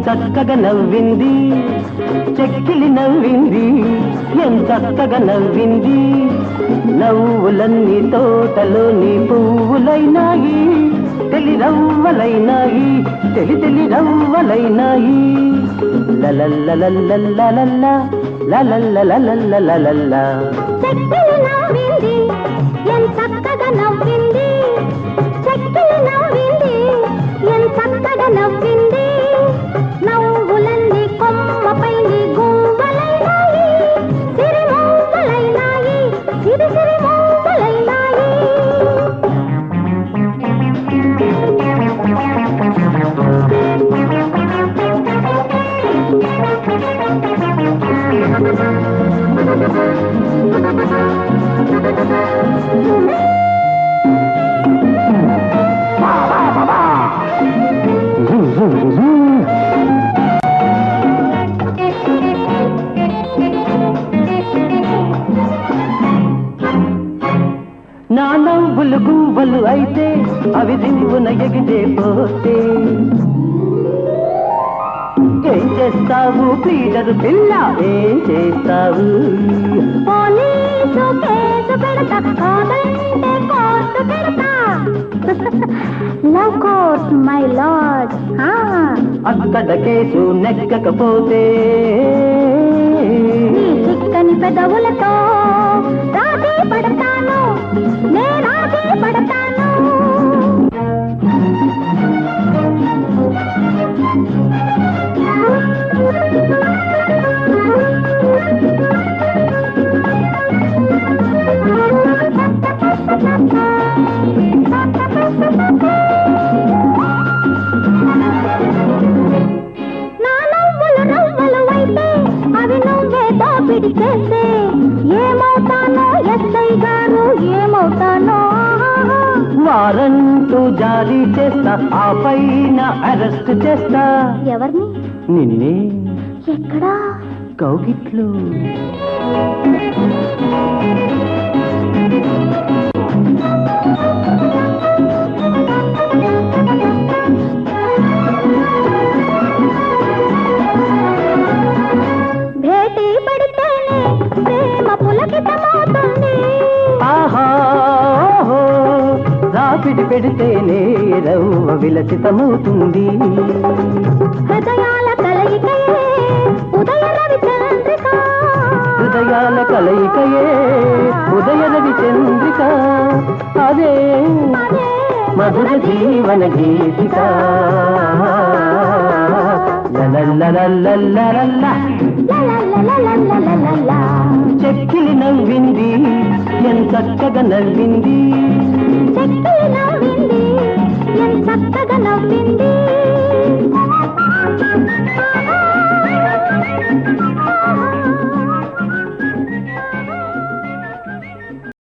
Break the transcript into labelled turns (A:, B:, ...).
A: చక్కగా నవ్వింది, చెక్కిలి నవ్వింది, చక్కగా నవ్వింది. నవ్వులన్నీ తోటలోని పువ్వులైనాయి, తెలి రవ్వలైనాయి, తెలి రవ్వలైనాయి. లలల్లలల్లల్లలల్లా లలల్లలల్లలల్లా.
B: చెక్కిలి నవ్వింది, చక్కగా నవ్వింది, చెక్కిలి నవ్వింది, చక్కగా నవ్వింది. నవ్వులన్నీ కొమ్మపై గువ్వలైనాయి, సిరిమూవలైనాయి, సిరిమూవలైనాయి.
A: నా నవ్వులు గువ్వలు అయితే అవి దివ్వున ఎగిరే పోతే ఏం చేస్తావు పీడరు పిల్ల, ఏం చేస్తావు?
B: పోలీసు కేసు పెడతా, కాదంటే కోర్టు పెడతా. Love court my lord.
A: అక్కడ కేసు నెక్కకపోతే
B: నీ చిక్కని పెదవులతో రాజీ పడతాను, నే రాజీ పడతాను. నా నవ్వులు రవ్వలు అయితే అవి నువ్వే దోపిడి చేస్తే ఏమవుతానో ఎస్ఐ గారు, ఏమవుతానో?
A: వారంటూ జారీ చేస్తా, ఆ పైన అరెస్ట్ చేస్తా.
B: ఎవరిని?
A: నిన్నే.
B: ఎక్కడా?
A: కౌగిట్లు.
B: భేటీ పడితేనే ప్రేమ పులకితమవుతుంది.
A: ఆహా రాపిడి పెడితేనే రవ్వ విలసితమవుతుంది.
B: హృదయాల కలయికయే ఉదయ రవి చంద్రిక,
A: హృదయాల కలయికయే ఉదయ రవి చంద్రిక. అదే మధుర జీవన గీతిక. లలల్లలల్లలల్లా. చెక్కిలి నవ్వింది, చక్కగా నవ్వింది,
B: చెక్కిలి నవ్వింది, చక్కగా నవ్వింది.